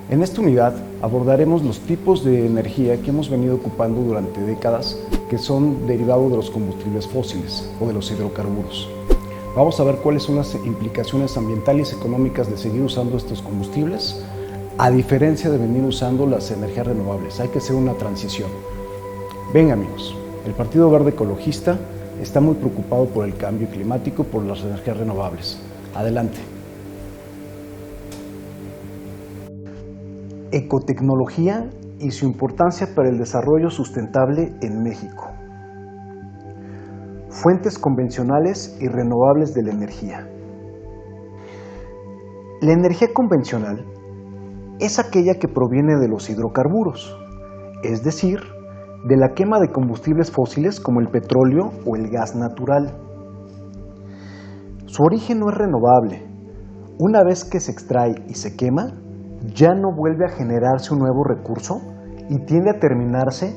En esta unidad abordaremos los tipos de energía que hemos venido ocupando durante décadas que son derivados de los combustibles fósiles o de los hidrocarburos. Vamos a ver cuáles son las implicaciones ambientales y económicas de seguir usando estos combustibles, a diferencia de venir usando las energías renovables. Hay que hacer una transición. Ven amigos, el Partido Verde Ecologista está muy preocupado por el cambio climático, por las energías renovables. Adelante. Ecotecnología y su importancia para el desarrollo sustentable en México. Fuentes convencionales y renovables de la energía. La energía convencional es aquella que proviene de los hidrocarburos, es decir, de la quema de combustibles fósiles como el petróleo o el gas natural. Su origen no es renovable. Una vez que se extrae y se quema, ya no vuelve a generarse un nuevo recurso y tiende a terminarse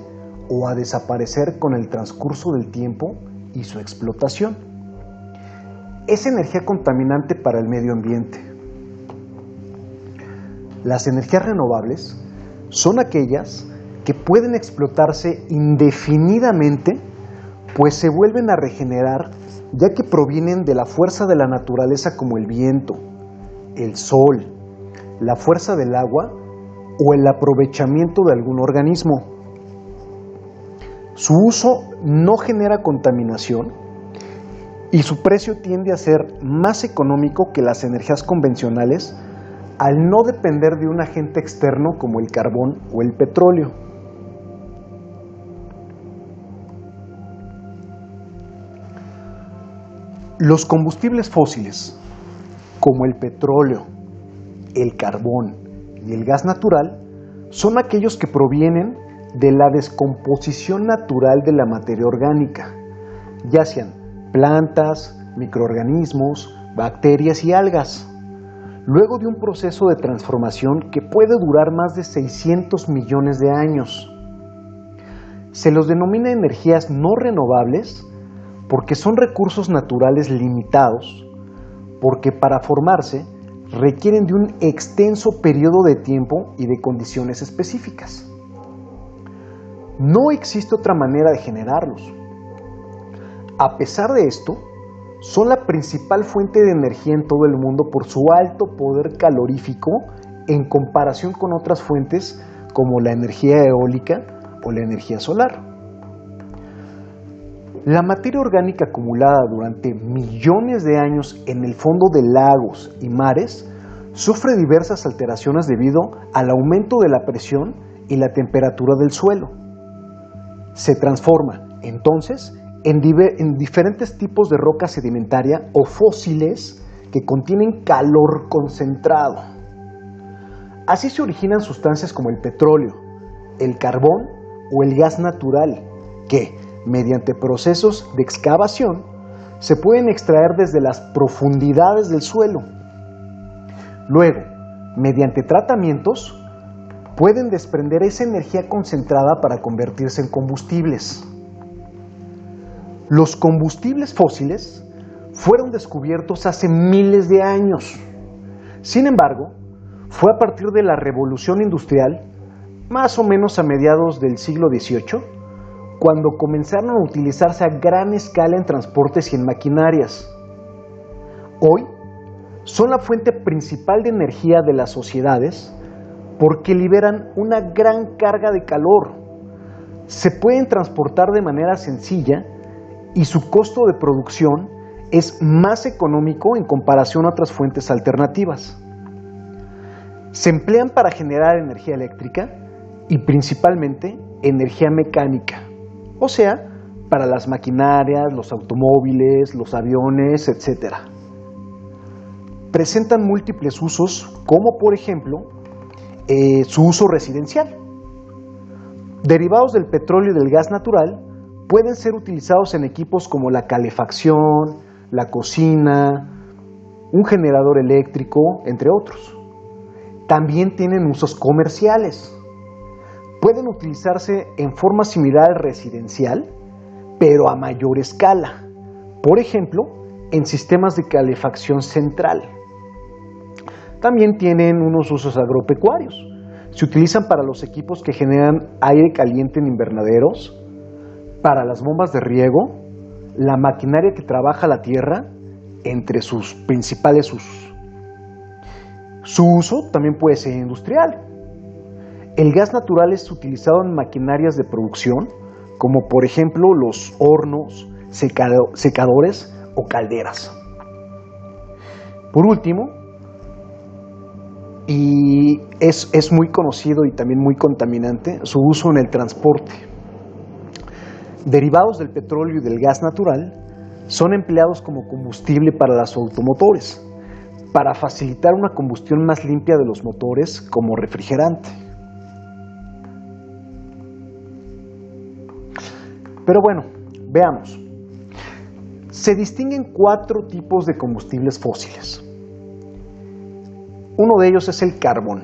o a desaparecer con el transcurso del tiempo y su explotación. Es energía contaminante para el medio ambiente. Las energías renovables son aquellas que pueden explotarse indefinidamente, pues se vuelven a regenerar ya que provienen de la fuerza de la naturaleza como el viento, el sol, la fuerza del agua o el aprovechamiento de algún organismo. Su uso no genera contaminación y su precio tiende a ser más económico que las energías convencionales al no depender de un agente externo como el carbón o el petróleo. Los combustibles fósiles, como el petróleo, el carbón y el gas natural, son aquellos que provienen de la descomposición natural de la materia orgánica, ya sean plantas, microorganismos, bacterias y algas, luego de un proceso de transformación que puede durar más de 600 millones de años. Se los denomina energías no renovables porque son recursos naturales limitados, porque para formarse requieren de un extenso periodo de tiempo y de condiciones específicas. No existe otra manera de generarlos. A pesar de esto, son la principal fuente de energía en todo el mundo por su alto poder calorífico en comparación con otras fuentes como la energía eólica o la energía solar. La materia orgánica acumulada durante millones de años en el fondo de lagos y mares sufre diversas alteraciones debido al aumento de la presión y la temperatura del suelo. Se transforma, entonces, en diferentes tipos de roca sedimentaria o fósiles que contienen calor concentrado. Así se originan sustancias como el petróleo, el carbón o el gas natural, que, mediante procesos de excavación, se pueden extraer desde las profundidades del suelo. Luego, mediante tratamientos, pueden desprender esa energía concentrada para convertirse en combustibles. Los combustibles fósiles fueron descubiertos hace miles de años. Sin embargo, fue a partir de la Revolución Industrial, más o menos a mediados del siglo XVIII, cuando comenzaron a utilizarse a gran escala en transportes y en maquinarias. Hoy, son la fuente principal de energía de las sociedades porque liberan una gran carga de calor. Se pueden transportar de manera sencilla y su costo de producción es más económico en comparación a otras fuentes alternativas. Se emplean para generar energía eléctrica y principalmente energía mecánica, o sea, para las maquinarias, los automóviles, los aviones, etc. Presentan múltiples usos, como por ejemplo, su uso residencial. Derivados del petróleo y del gas natural pueden ser utilizados en equipos como la calefacción, la cocina, un generador eléctrico, entre otros. También tienen usos comerciales. Pueden utilizarse en forma similar al residencial, pero a mayor escala. Por ejemplo, en sistemas de calefacción central. También tienen unos usos agropecuarios, Se utilizan para los equipos que generan aire caliente en invernaderos, para las bombas de riego, la maquinaria que trabaja la tierra, entre sus principales usos. Su uso también puede ser industrial. El gas natural es utilizado en maquinarias de producción, como por ejemplo los hornos, secadores o calderas. Por último, y es muy conocido y también muy contaminante, su uso en el transporte. Derivados del petróleo y del gas natural son empleados como combustible para los automotores, para facilitar una combustión más limpia de los motores como refrigerante. Pero bueno, veamos. Se distinguen 4 tipos de combustibles fósiles. Uno de ellos es el carbón.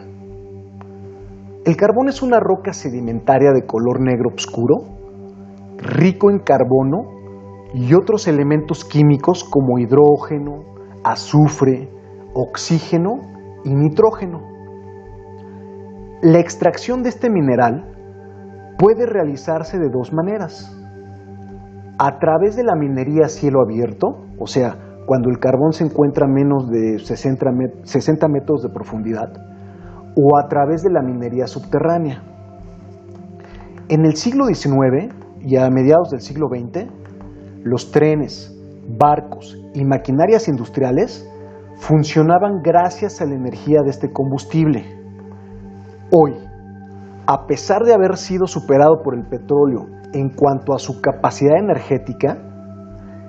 El carbón es una roca sedimentaria de color negro oscuro, rico en carbono y otros elementos químicos como hidrógeno, azufre, oxígeno y nitrógeno. La extracción de este mineral puede realizarse de 2 maneras. A través de la minería a cielo abierto, o sea, cuando el carbón se encuentra a menos de 60 metros de profundidad, o a través de la minería subterránea. En el siglo XIX y a mediados del siglo XX, los trenes, barcos y maquinarias industriales funcionaban gracias a la energía de este combustible. Hoy, a pesar de haber sido superado por el petróleo en cuanto a su capacidad energética,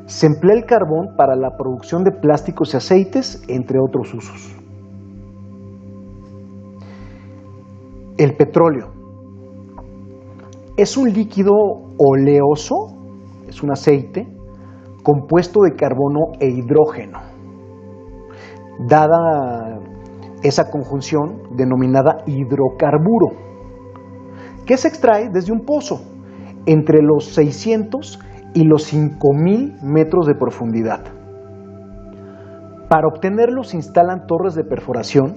se emplea el carbón para la producción de plásticos y aceites, entre otros usos. El petróleo es un líquido oleoso, es un aceite, compuesto de carbono e hidrógeno. Dada esa conjunción denominada hidrocarburo, que se extrae desde un pozo entre los 600 y los 5000 metros de profundidad. Para obtenerlo se instalan torres de perforación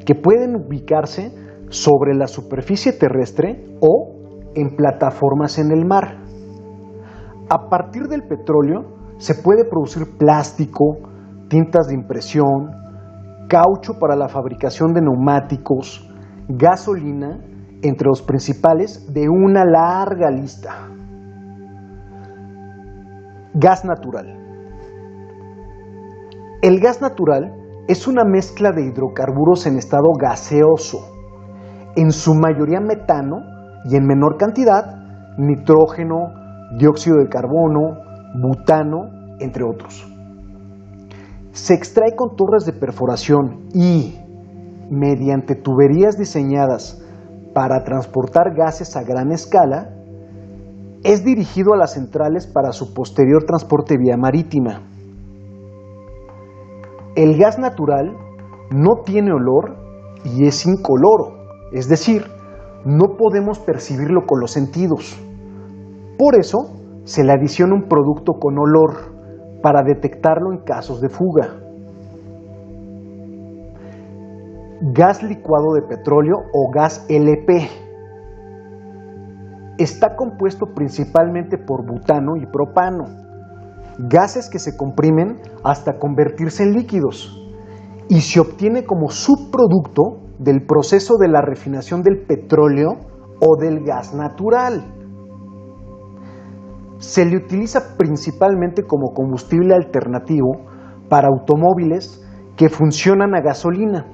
que pueden ubicarse sobre la superficie terrestre o en plataformas en el mar. A partir del petróleo se puede producir plástico, tintas de impresión, caucho para la fabricación de neumáticos, gasolina, entre los principales de una larga lista. Gas natural. El gas natural es una mezcla de hidrocarburos en estado gaseoso, en su mayoría metano y en menor cantidad nitrógeno, dióxido de carbono, butano, entre otros. Se extrae con torres de perforación y, mediante tuberías diseñadas para transportar gases a gran escala, es dirigido a las centrales para su posterior transporte vía marítima. El gas natural no tiene olor y es incoloro, es decir, no podemos percibirlo con los sentidos. Por eso se le adiciona un producto con olor para detectarlo en casos de fuga. Gas licuado de petróleo o gas LP. Está compuesto principalmente por butano y propano, gases que se comprimen hasta convertirse en líquidos y se obtiene como subproducto del proceso de la refinación del petróleo o del gas natural. Se le utiliza principalmente como combustible alternativo para automóviles que funcionan a gasolina.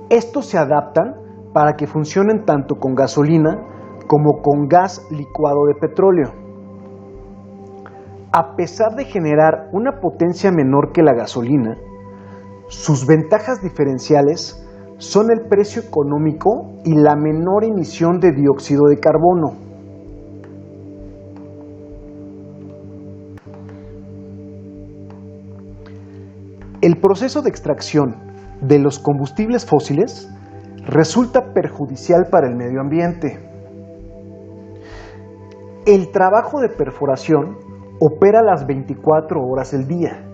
Estos se adaptan para que funcionen tanto con gasolina como con gas licuado de petróleo. A pesar de generar una potencia menor que la gasolina, sus ventajas diferenciales son el precio económico y la menor emisión de dióxido de carbono. El proceso de extracción de los combustibles fósiles resulta perjudicial para el medio ambiente. El trabajo de perforación opera las 24 horas del día,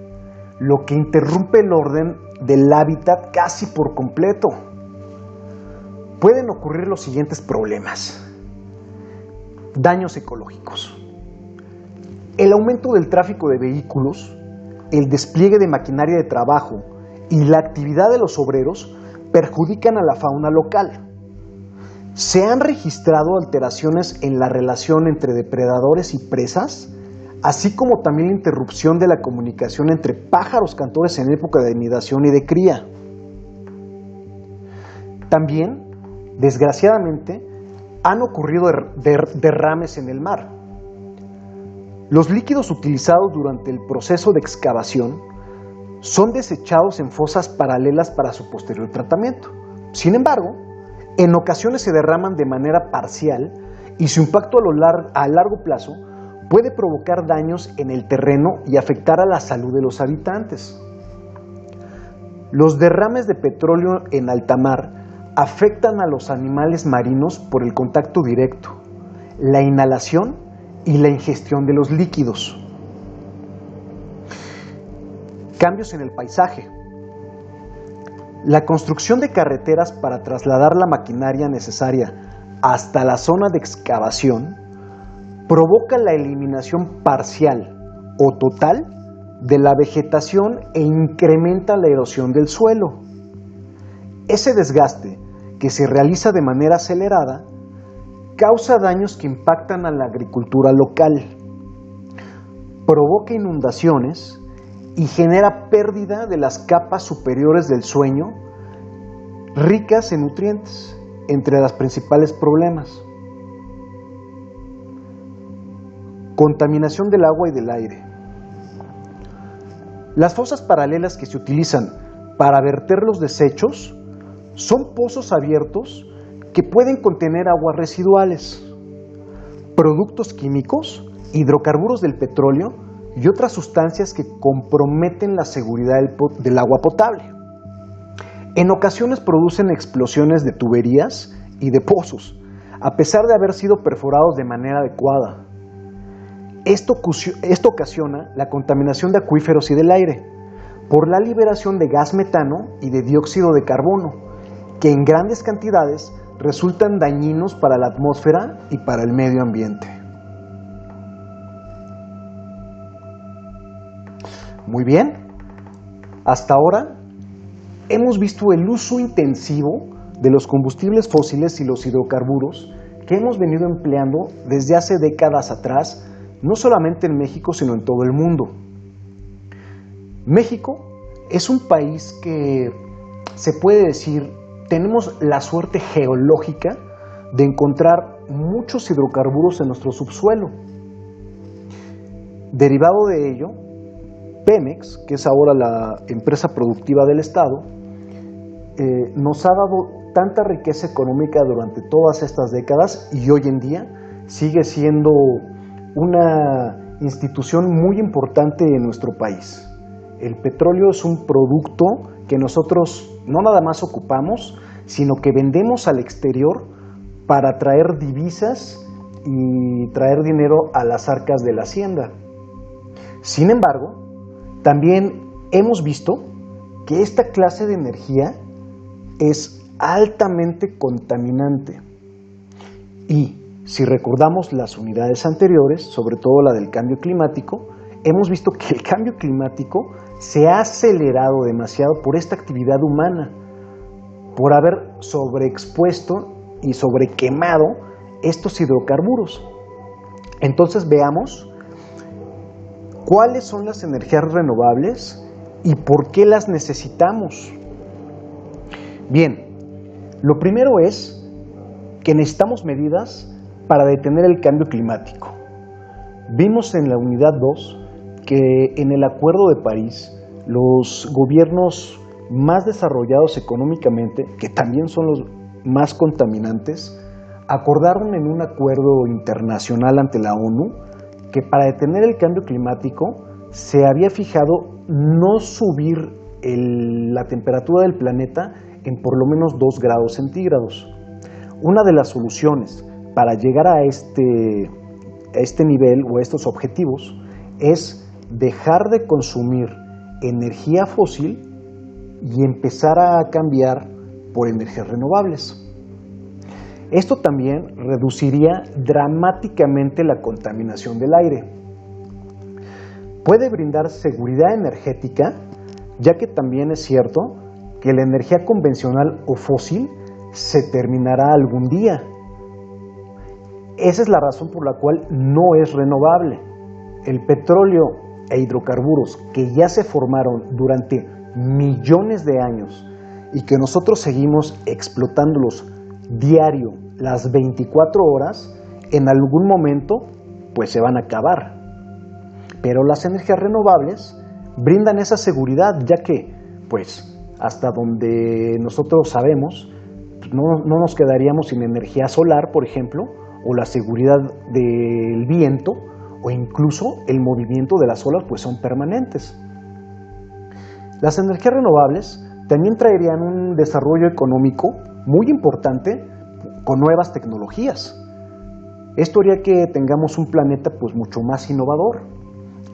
lo que interrumpe el orden del hábitat casi por completo. pueden ocurrir los siguientes problemas. Daños ecológicos. El aumento del tráfico de vehículos, el despliegue de maquinaria de trabajo y la actividad de los obreros perjudican a la fauna local. Se han registrado alteraciones en la relación entre depredadores y presas, así como también la interrupción de la comunicación entre pájaros cantores en época de anidación y de cría. También, desgraciadamente, han ocurrido derrames en el mar. Los líquidos utilizados durante el proceso de excavación son desechados en fosas paralelas para su posterior tratamiento. Sin embargo, en ocasiones se derraman de manera parcial y su impacto a largo plazo puede provocar daños en el terreno y afectar a la salud de los habitantes. Los derrames de petróleo en alta mar afectan a los animales marinos por el contacto directo, la inhalación y la ingestión de los líquidos. Cambios en el paisaje. La construcción de carreteras para trasladar la maquinaria necesaria hasta la zona de excavación provoca la eliminación parcial o total de la vegetación e incrementa la erosión del suelo. Ese desgaste, que se realiza de manera acelerada, causa daños que impactan a la agricultura local, provoca inundaciones y genera pérdida de las capas superiores del suelo, ricas en nutrientes, entre los principales problemas. Contaminación del agua y del aire. Las fosas paralelas que se utilizan para verter los desechos son pozos abiertos que pueden contener aguas residuales, productos químicos, hidrocarburos del petróleo y otras sustancias que comprometen la seguridad del agua potable. En ocasiones producen explosiones de tuberías y de pozos, a pesar de haber sido perforados de manera adecuada. Esto ocasiona la contaminación de acuíferos y del aire por la liberación de gas metano y de dióxido de carbono, que en grandes cantidades resultan dañinos para la atmósfera y para el medio ambiente. Muy bien, hasta ahora hemos visto el uso intensivo de los combustibles fósiles y los hidrocarburos que hemos venido empleando desde hace décadas atrás, no solamente en México, sino en todo el mundo. México es un país que se puede decir, tenemos la suerte geológica de encontrar muchos hidrocarburos en nuestro subsuelo. Derivado de ello, Pemex, que es ahora la empresa productiva del Estado, nos ha dado tanta riqueza económica durante todas estas décadas y hoy en día sigue siendo una institución muy importante en nuestro país. El petróleo es un producto que nosotros no nada más ocupamos, sino que vendemos al exterior para traer divisas y traer dinero a las arcas de la hacienda. Sin embargo, también hemos visto que esta clase de energía es altamente contaminante. Y si recordamos las unidades anteriores, sobre todo la del cambio climático, hemos visto que el cambio climático se ha acelerado demasiado por esta actividad humana, por haber sobreexpuesto y sobrequemado estos hidrocarburos. Entonces veamos cuáles son las energías renovables y por qué las necesitamos. Bien, lo primero es que necesitamos medidas para detener el cambio climático. Vimos en la unidad 2 que en el Acuerdo de París los gobiernos más desarrollados económicamente, que también son los más contaminantes, acordaron en un acuerdo internacional ante la ONU que para detener el cambio climático se había fijado no subir la temperatura del planeta en por lo menos 2 grados centígrados. Una de las soluciones para llegar a este nivel o a estos objetivos es dejar de consumir energía fósil y empezar a cambiar por energías renovables. Esto también reduciría dramáticamente la contaminación del aire. Puede brindar seguridad energética, ya que también es cierto que la energía convencional o fósil se terminará algún día. Esa es la razón por la cual no es renovable. El petróleo e hidrocarburos que ya se formaron durante millones de años y que nosotros seguimos explotándolos diario, las 24 horas, en algún momento pues se van a acabar. Pero las energías renovables brindan esa seguridad, ya que pues hasta donde nosotros sabemos no nos quedaríamos sin energía solar, por ejemplo, o la seguridad del viento, o incluso el movimiento de las olas, pues son permanentes. Las energías renovables también traerían un desarrollo económico muy importante con nuevas tecnologías. Esto haría que tengamos un planeta pues mucho más innovador.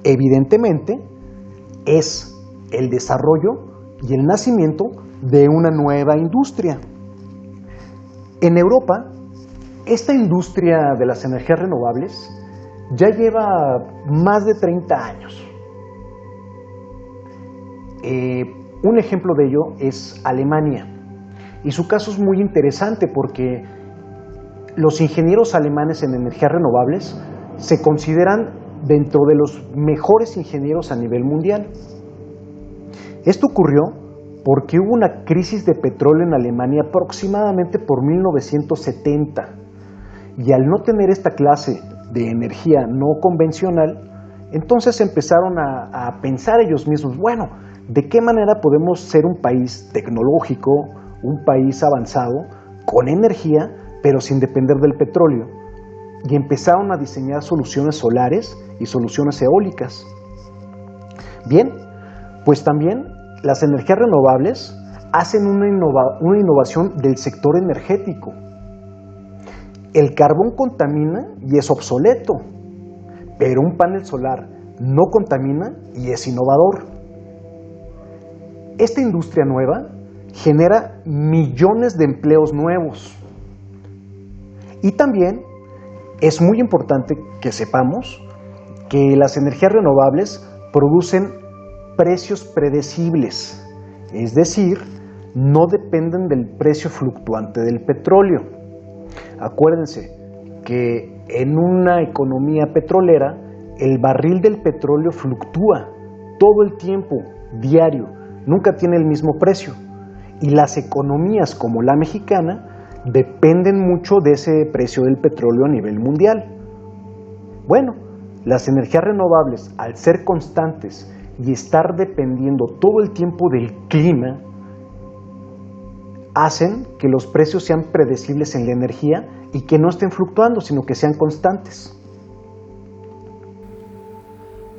Evidentemente, es el desarrollo y el nacimiento de una nueva industria. En Europa, esta industria de las energías renovables ya lleva más de 30 años. Un ejemplo de ello es Alemania. Y su caso es muy interesante porque los ingenieros alemanes en energías renovables se consideran dentro de los mejores ingenieros a nivel mundial. Esto ocurrió porque hubo una crisis de petróleo en Alemania aproximadamente por 1970. Y al no tener esta clase de energía no convencional, entonces empezaron a pensar ellos mismos, bueno, ¿de qué manera podemos ser un país tecnológico, un país avanzado, con energía, pero sin depender del petróleo? Y empezaron a diseñar soluciones solares y soluciones eólicas. Bien, pues también las energías renovables hacen una innovación del sector energético. El carbón contamina y es obsoleto, pero un panel solar no contamina y es innovador. Esta industria nueva genera millones de empleos nuevos. Y también es muy importante que sepamos que las energías renovables producen precios predecibles, es decir, no dependen del precio fluctuante del petróleo. Acuérdense que en una economía petrolera, el barril del petróleo fluctúa todo el tiempo, diario, nunca tiene el mismo precio. Y las economías como la mexicana dependen mucho de ese precio del petróleo a nivel mundial. Bueno, las energías renovables, al ser constantes y estar dependiendo todo el tiempo del clima, hacen que los precios sean predecibles en la energía y que no estén fluctuando, sino que sean constantes.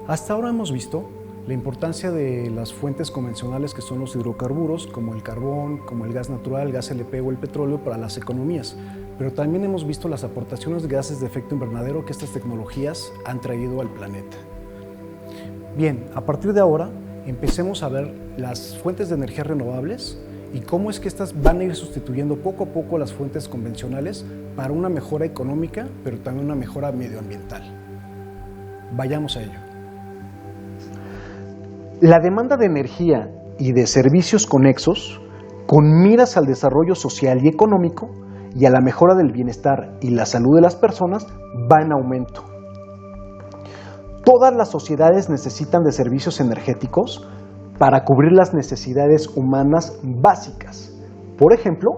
Hasta ahora hemos visto la importancia de las fuentes convencionales que son los hidrocarburos, como el carbón, como el gas natural, el gas LP o el petróleo para las economías. Pero también hemos visto las aportaciones de gases de efecto invernadero que estas tecnologías han traído al planeta. Bien, a partir de ahora empecemos a ver las fuentes de energía renovables y cómo es que estas van a ir sustituyendo poco a poco las fuentes convencionales para una mejora económica, pero también una mejora medioambiental. Vayamos a ello. La demanda de energía y de servicios conexos, con miras al desarrollo social y económico y a la mejora del bienestar y la salud de las personas, va en aumento. Todas las sociedades necesitan de servicios energéticos para cubrir las necesidades humanas básicas, por ejemplo,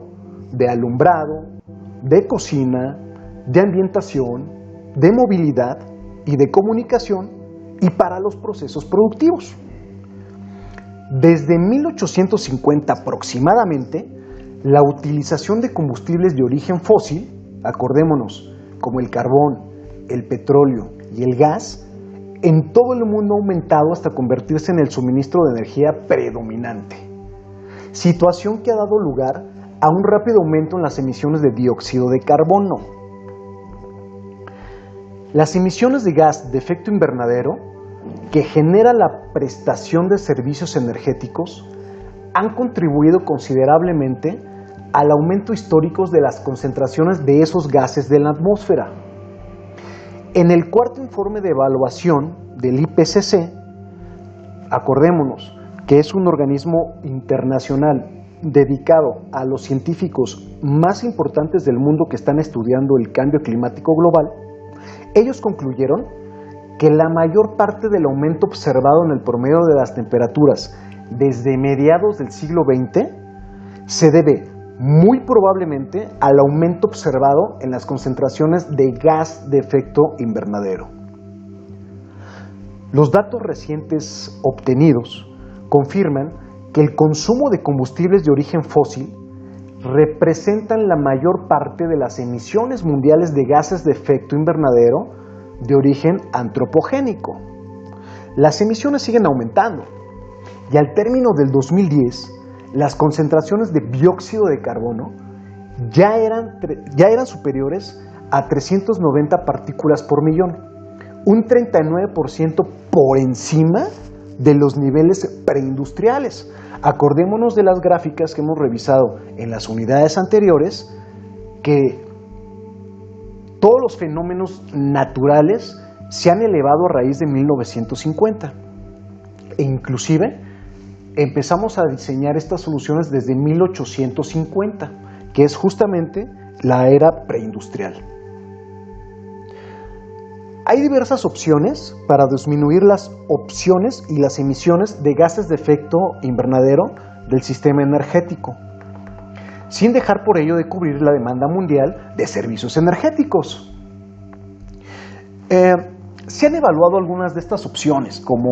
de alumbrado, de cocina, de ambientación, de movilidad y de comunicación y para los procesos productivos. Desde 1850 aproximadamente, la utilización de combustibles de origen fósil, acordémonos, como el carbón, el petróleo y el gas, en todo el mundo ha aumentado hasta convertirse en el suministro de energía predominante. Situación que ha dado lugar a un rápido aumento en las emisiones de dióxido de carbono. Las emisiones de gas de efecto invernadero, que genera la prestación de servicios energéticos, han contribuido considerablemente al aumento histórico de las concentraciones de esos gases de la atmósfera. En el cuarto informe de evaluación del IPCC, acordémonos que es un organismo internacional dedicado a los científicos más importantes del mundo que están estudiando el cambio climático global, ellos concluyeron que la mayor parte del aumento observado en el promedio de las temperaturas desde mediados del siglo XX se debe muy probablemente al aumento observado en las concentraciones de gas de efecto invernadero. Los datos recientes obtenidos confirman que el consumo de combustibles de origen fósil representan la mayor parte de las emisiones mundiales de gases de efecto invernadero de origen antropogénico. Las emisiones siguen aumentando y al término del 2010, las concentraciones de dióxido de carbono ya eran superiores a 390 partículas por millón, un 39% por encima de los niveles preindustriales. Acordémonos de las gráficas que hemos revisado en las unidades anteriores, que todos los fenómenos naturales se han elevado a raíz de 1950 e inclusive empezamos a diseñar estas soluciones desde 1850, que es justamente la era preindustrial. Hay diversas opciones para disminuir las opciones y las emisiones de gases de efecto invernadero del sistema energético, sin dejar por ello de cubrir la demanda mundial de servicios energéticos. Se han evaluado algunas de estas opciones, como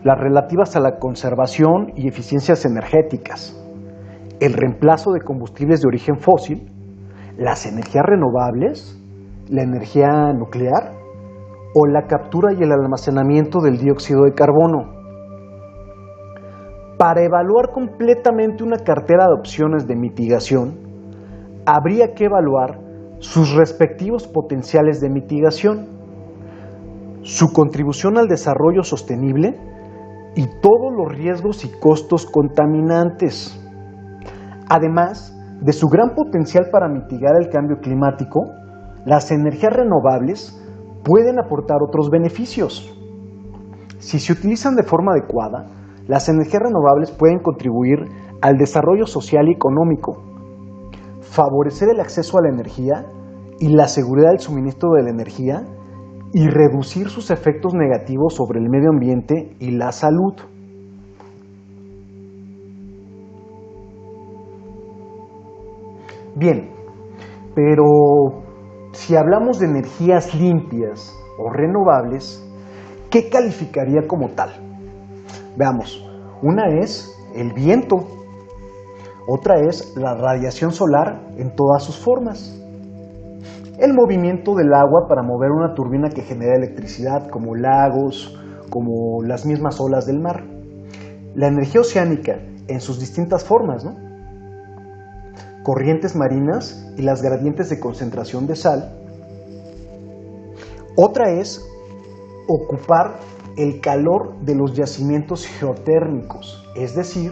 las relativas a la conservación y eficiencias energéticas, el reemplazo de combustibles de origen fósil, las energías renovables, la energía nuclear o la captura y el almacenamiento del dióxido de carbono. Para evaluar completamente una cartera de opciones de mitigación, habría que evaluar sus respectivos potenciales de mitigación, su contribución al desarrollo sostenible y todos los riesgos y costos contaminantes, además de su gran potencial para mitigar el cambio climático. Las energías renovables pueden aportar otros beneficios. Si se utilizan de forma adecuada, las energías renovables pueden contribuir al desarrollo social y económico, favorecer el acceso a la energía y la seguridad del suministro de la energía y reducir sus efectos negativos sobre el medio ambiente y la salud. Bien, pero si hablamos de energías limpias o renovables, ¿qué calificaría como tal? Veamos, una es el viento, otra es la radiación solar en todas sus formas, el movimiento del agua para mover una turbina que genera electricidad, como lagos, como las mismas olas del mar, la energía oceánica en sus distintas formas, ¿no? Corrientes marinas y las gradientes de concentración de sal. Otra es ocupar el calor de los yacimientos geotérmicos, es decir,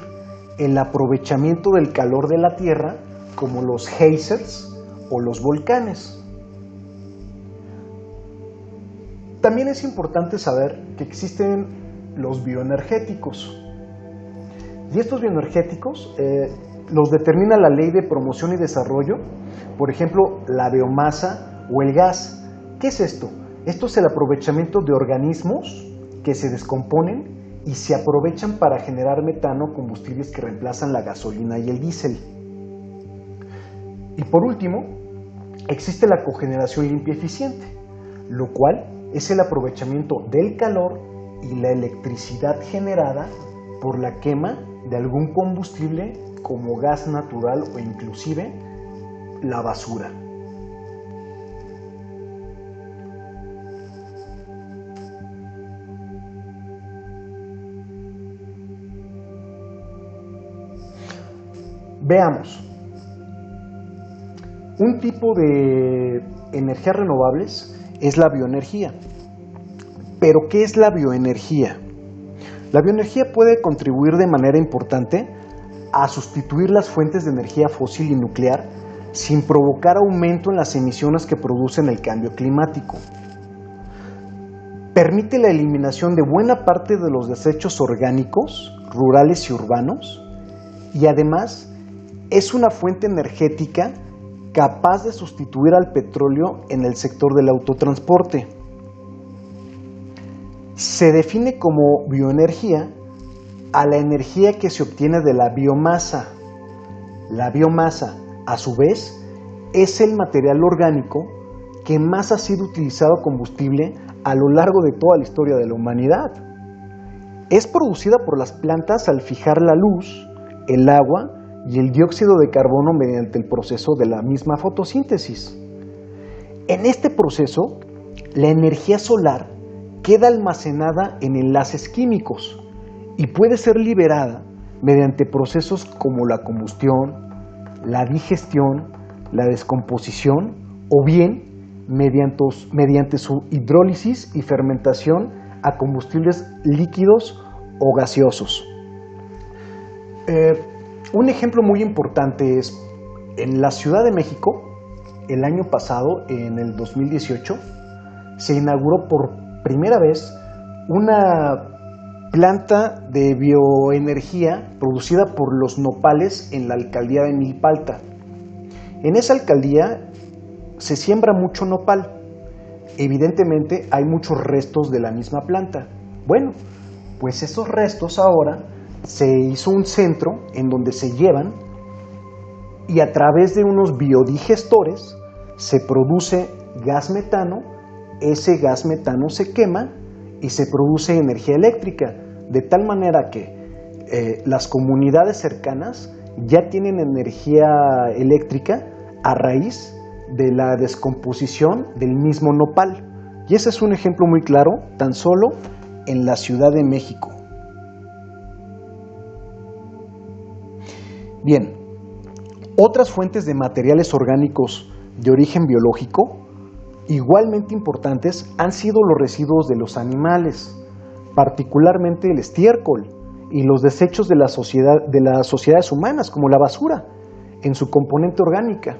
el aprovechamiento del calor de la Tierra, como los geysers o los volcanes. También es importante saber que existen los bioenergéticos, y estos bioenergéticos los determina la Ley de Promoción y Desarrollo, por ejemplo, la biomasa o el gas. ¿Qué es esto? Esto es el aprovechamiento de organismos que se descomponen y se aprovechan para generar metano, combustibles que reemplazan la gasolina y el diésel. Y por último, existe la cogeneración limpia eficiente, lo cual es el aprovechamiento del calor y la electricidad generada por la quema de algún combustible como gas natural o inclusive la basura. Veamos, un tipo de energías renovables es la bioenergía. ¿Pero qué es la bioenergía? La bioenergía puede contribuir de manera importante a sustituir las fuentes de energía fósil y nuclear sin provocar aumento en las emisiones que producen el cambio climático. Permite la eliminación de buena parte de los desechos orgánicos, rurales y urbanos, y además es una fuente energética capaz de sustituir al petróleo en el sector del autotransporte. Se define como bioenergía a la energía que se obtiene de la biomasa. La biomasa, a su vez, es el material orgánico que más ha sido utilizado combustible a lo largo de toda la historia de la humanidad. Es producida por las plantas al fijar la luz, el agua y el dióxido de carbono mediante el proceso de la misma fotosíntesis. En este proceso, la energía solar queda almacenada en enlaces químicos y puede ser liberada mediante procesos como la combustión, la digestión, la descomposición o bien mediante su hidrólisis y fermentación a combustibles líquidos o gaseosos. Un ejemplo muy importante es en la Ciudad de México, el año pasado, en el 2018, se inauguró por primera vez una planta de bioenergía producida por los nopales en la alcaldía de Milpalta. En esa alcaldía se siembra mucho nopal. Evidentemente hay muchos restos de la misma planta. Bueno, pues esos restos ahora se hizo un centro en donde se llevan y a través de unos biodigestores se produce gas metano. Ese gas metano se quema y se produce energía eléctrica, de tal manera que las comunidades cercanas ya tienen energía eléctrica a raíz de la descomposición del mismo nopal. Y ese es un ejemplo muy claro, tan solo en la Ciudad de México. Bien, otras fuentes de materiales orgánicos de origen biológico igualmente importantes han sido los residuos de los animales, particularmente el estiércol y los desechos de las sociedades humanas, como la basura, en su componente orgánica.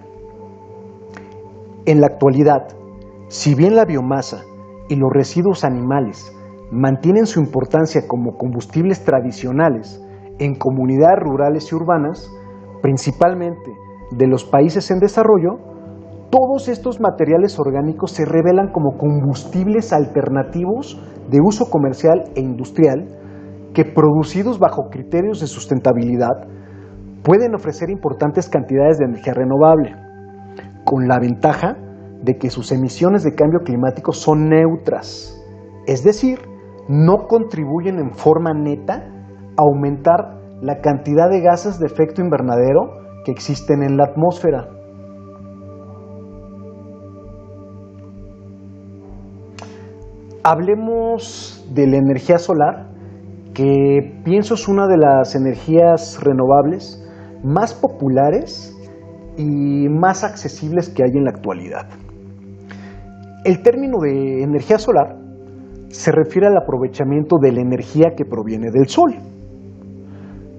En la actualidad, si bien la biomasa y los residuos animales mantienen su importancia como combustibles tradicionales en comunidades rurales y urbanas, principalmente de los países en desarrollo, todos estos materiales orgánicos se revelan como combustibles alternativos de uso comercial e industrial que, producidos bajo criterios de sustentabilidad, pueden ofrecer importantes cantidades de energía renovable, con la ventaja de que sus emisiones de cambio climático son neutras, es decir, no contribuyen en forma neta a aumentar la cantidad de gases de efecto invernadero que existen en la atmósfera. Hablemos de la energía solar, que pienso es una de las energías renovables más populares y más accesibles que hay en la actualidad. El término de energía solar se refiere al aprovechamiento de la energía que proviene del sol.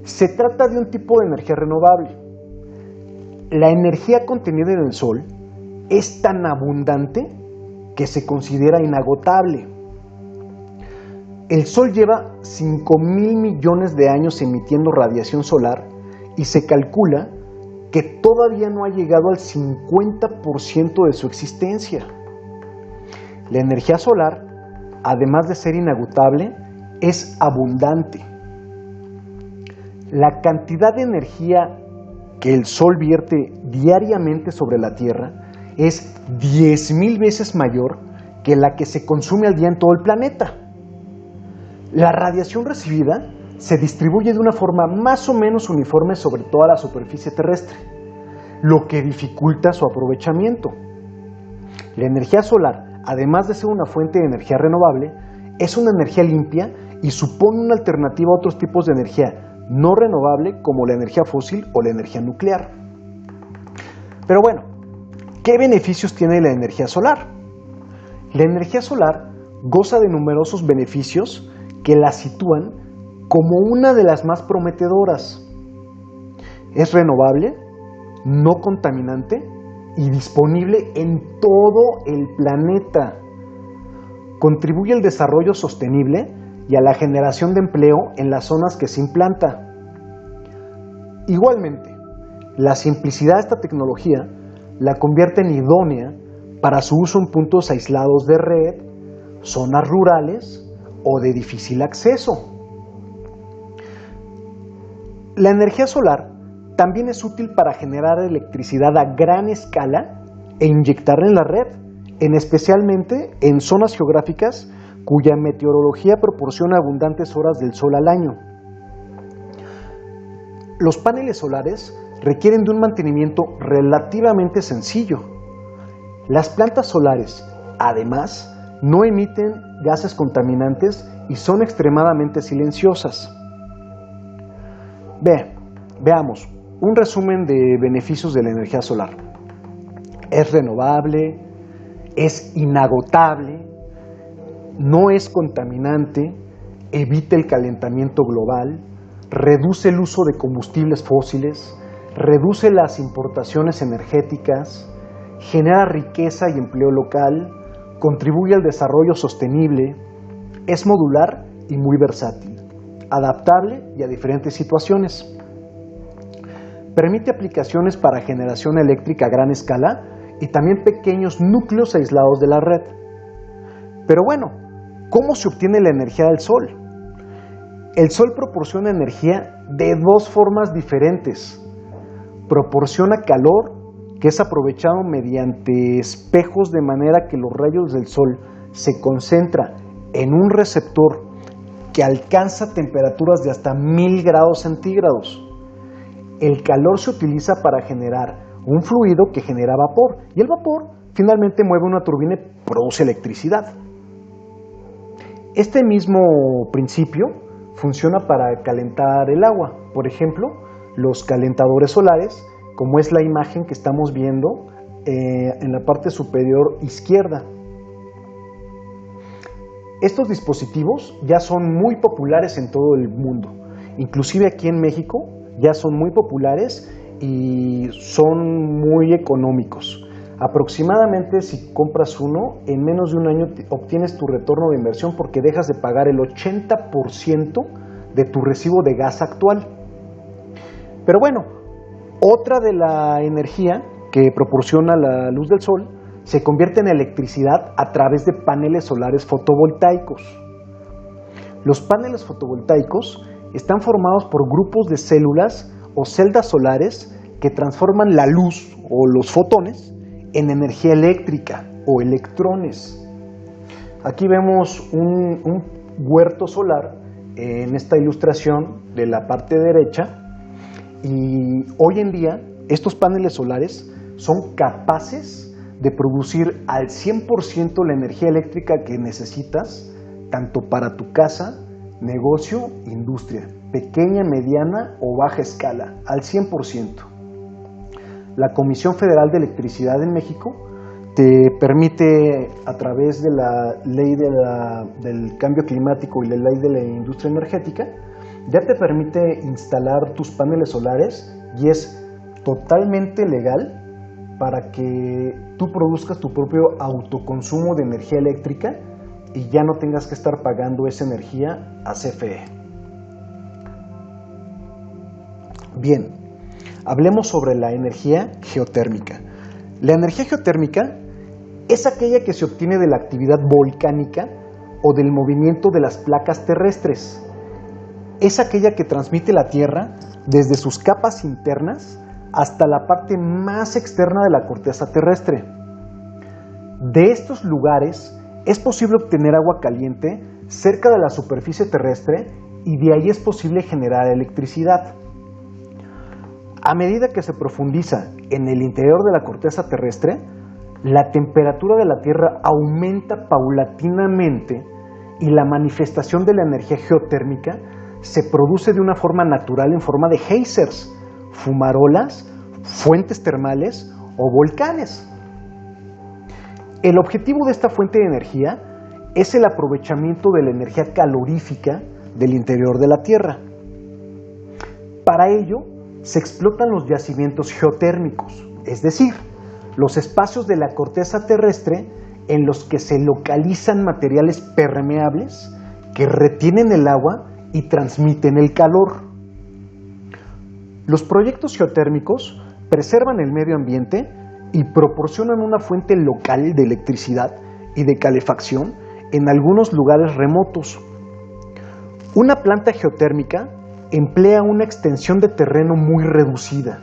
Se trata de un tipo de energía renovable. La energía contenida en el sol es tan abundante que se considera inagotable. El Sol lleva 5.000 millones de años emitiendo radiación solar y se calcula que todavía no ha llegado al 50% de su existencia. La energía solar, además de ser inagotable, es abundante. La cantidad de energía que el Sol vierte diariamente sobre la Tierra es 10.000 veces mayor que la que se consume al día en todo el planeta. La radiación recibida se distribuye de una forma más o menos uniforme sobre toda la superficie terrestre, lo que dificulta su aprovechamiento. La energía solar, además de ser una fuente de energía renovable, es una energía limpia y supone una alternativa a otros tipos de energía no renovable como la energía fósil o la energía nuclear. Pero bueno, ¿qué beneficios tiene la energía solar? La energía solar goza de numerosos beneficios que la sitúan como una de las más prometedoras. Es renovable, no contaminante y disponible en todo el planeta. Contribuye al desarrollo sostenible y a la generación de empleo en las zonas que se implanta. Igualmente, la simplicidad de esta tecnología la convierte en idónea para su uso en puntos aislados de red, zonas rurales o de difícil acceso. La energía solar también es útil para generar electricidad a gran escala e inyectarla en la red, especialmente en zonas geográficas cuya meteorología proporciona abundantes horas del sol al año. Los paneles solares requieren de un mantenimiento relativamente sencillo. Las plantas solares, además, no emiten gases contaminantes y son extremadamente silenciosas. Veamos un resumen de beneficios de la energía solar. Es renovable, es inagotable, no es contaminante, evita el calentamiento global, reduce el uso de combustibles fósiles, reduce las importaciones energéticas, genera riqueza y empleo local, contribuye al desarrollo sostenible, es modular y muy versátil, adaptable y a diferentes situaciones. Permite aplicaciones para generación eléctrica a gran escala y también pequeños núcleos aislados de la red. Pero bueno, ¿cómo se obtiene la energía del sol? El sol proporciona energía de dos formas diferentes. Proporciona calor, que es aprovechado mediante espejos de manera que los rayos del sol se concentran en un receptor que alcanza temperaturas de hasta 1000 grados centígrados. El calor se utiliza para generar un fluido que genera vapor y el vapor finalmente mueve una turbina y produce electricidad. Este mismo principio funciona para calentar el agua. Por ejemplo, los calentadores solares, como es la imagen que estamos viendo en la parte superior izquierda. Estos dispositivos ya son muy populares en todo el mundo, inclusive aquí en México ya son muy populares y son muy económicos. Aproximadamente si compras uno, en menos de un año obtienes tu retorno de inversión porque dejas de pagar el 80% de tu recibo de gas actual. Pero bueno, otra de la energía que proporciona la luz del sol se convierte en electricidad a través de paneles solares fotovoltaicos. Los paneles fotovoltaicos están formados por grupos de células o celdas solares que transforman la luz o los fotones en energía eléctrica o electrones. Aquí vemos un huerto solar en esta ilustración de la parte derecha y hoy en día estos paneles solares son capaces de producir al 100% la energía eléctrica que necesitas tanto para tu casa, negocio, industria, pequeña, mediana o baja escala, al 100%. La Comisión Federal de Electricidad en México te permite, a través de la ley del cambio climático y la ley de la industria energética, ya te permite instalar tus paneles solares y es totalmente legal para que tú produzcas tu propio autoconsumo de energía eléctrica y ya no tengas que estar pagando esa energía a CFE. Bien, hablemos sobre la energía geotérmica. La energía geotérmica es aquella que se obtiene de la actividad volcánica o del movimiento de las placas terrestres. Es aquella que transmite la Tierra desde sus capas internas hasta la parte más externa de la corteza terrestre. De estos lugares es posible obtener agua caliente cerca de la superficie terrestre y de ahí es posible generar electricidad. A medida que se profundiza en el interior de la corteza terrestre, la temperatura de la Tierra aumenta paulatinamente y la manifestación de la energía geotérmica se produce de una forma natural en forma de géiseres, fumarolas, fuentes termales o volcanes. El objetivo de esta fuente de energía es el aprovechamiento de la energía calorífica del interior de la Tierra. Para ello, se explotan los yacimientos geotérmicos, es decir, los espacios de la corteza terrestre en los que se localizan materiales permeables que retienen el agua y transmiten el calor. Los proyectos geotérmicos preservan el medio ambiente y proporcionan una fuente local de electricidad y de calefacción en algunos lugares remotos. Una planta geotérmica emplea una extensión de terreno muy reducida,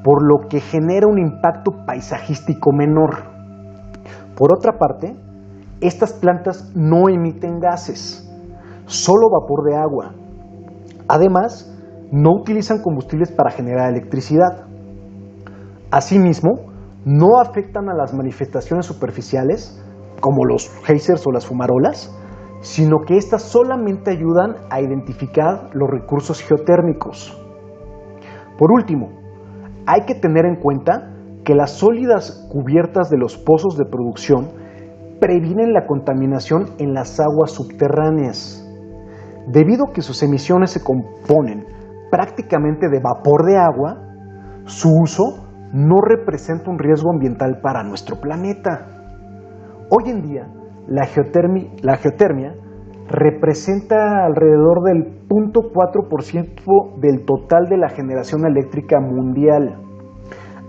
por lo que genera un impacto paisajístico menor. Por otra parte, estas plantas no emiten gases, solo vapor de agua. Además, no utilizan combustibles para generar electricidad. Asimismo, no afectan a las manifestaciones superficiales, como los geysers o las fumarolas, sino que éstas solamente ayudan a identificar los recursos geotérmicos. Por último, hay que tener en cuenta que las sólidas cubiertas de los pozos de producción previenen la contaminación en las aguas subterráneas. Debido a que sus emisiones se componen prácticamente de vapor de agua, su uso no representa un riesgo ambiental para nuestro planeta. Hoy en día, la geotermia representa alrededor del 0.4% del total de la generación eléctrica mundial,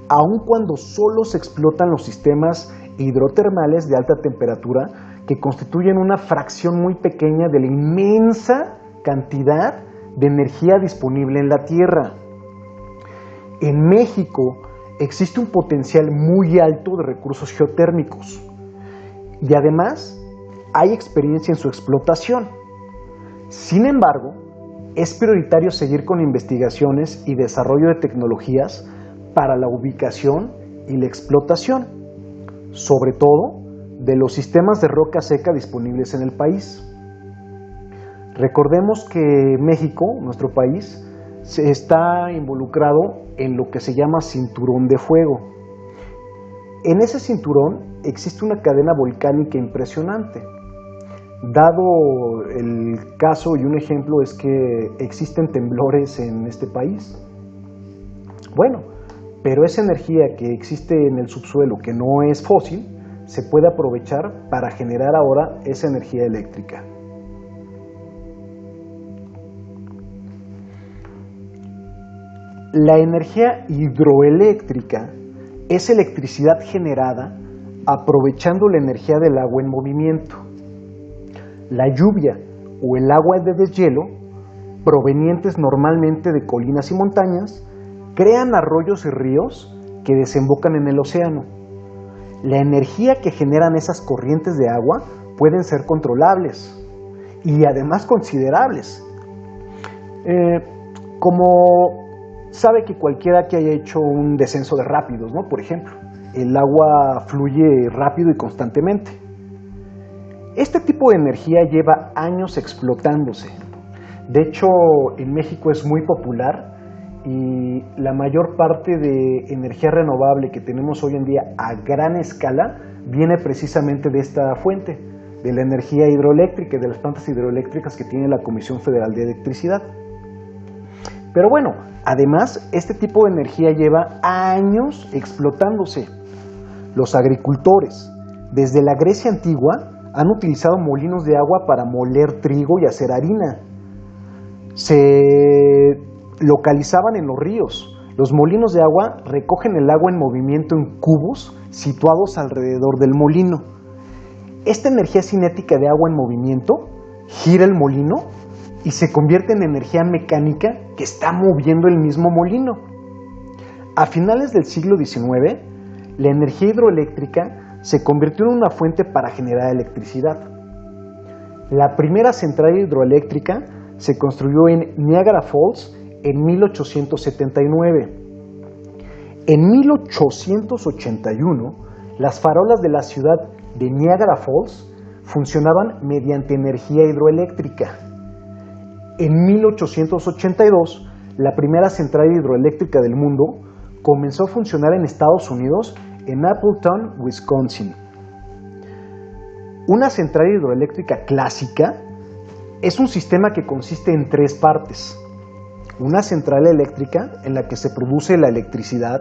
aun cuando solo se explotan los sistemas hidrotermales de alta temperatura que constituyen una fracción muy pequeña de la inmensa cantidad de energía disponible en la Tierra. En México existe un potencial muy alto de recursos geotérmicos y además hay experiencia en su explotación. Sin embargo, es prioritario seguir con investigaciones y desarrollo de tecnologías para la ubicación y la explotación, sobre todo de los sistemas de roca seca disponibles en el país. Recordemos que México, nuestro país, está involucrado en lo que se llama cinturón de fuego. En ese cinturón existe una cadena volcánica impresionante. Dado el caso y un ejemplo es que existen temblores en este país. Bueno, pero esa energía que existe en el subsuelo, que no es fósil, se puede aprovechar para generar ahora esa energía eléctrica. La energía hidroeléctrica es electricidad generada aprovechando la energía del agua en movimiento. La lluvia o el agua de deshielo, provenientes normalmente de colinas y montañas, crean arroyos y ríos que desembocan en el océano. La energía que generan esas corrientes de agua pueden ser controlables y además considerables. Como sabe que cualquiera que haya hecho un descenso de rápidos, ¿no? Por ejemplo, el agua fluye rápido y constantemente. Este tipo de energía lleva años explotándose. De hecho, en México es muy popular y la mayor parte de energía renovable que tenemos hoy en día a gran escala viene precisamente de esta fuente, de la energía hidroeléctrica y de las plantas hidroeléctricas que tiene la Comisión Federal de Electricidad. Pero bueno, además, este tipo de energía lleva años explotándose. Los agricultores, desde la Grecia antigua, han utilizado molinos de agua para moler trigo y hacer harina. Se localizaban en los ríos. Los molinos de agua recogen el agua en movimiento en cubos situados alrededor del molino. Esta energía cinética de agua en movimiento gira el molino y se convierte en energía mecánica que está moviendo el mismo molino. A finales del siglo XIX, la energía hidroeléctrica se convirtió en una fuente para generar electricidad. La primera central hidroeléctrica se construyó en Niagara Falls en 1879. En 1881, las farolas de la ciudad de Niagara Falls funcionaban mediante energía hidroeléctrica. En 1882, la primera central hidroeléctrica del mundo comenzó a funcionar en Estados Unidos, en Appleton, Wisconsin. Una central hidroeléctrica clásica es un sistema que consiste en tres partes. una central eléctrica en la que se produce la electricidad,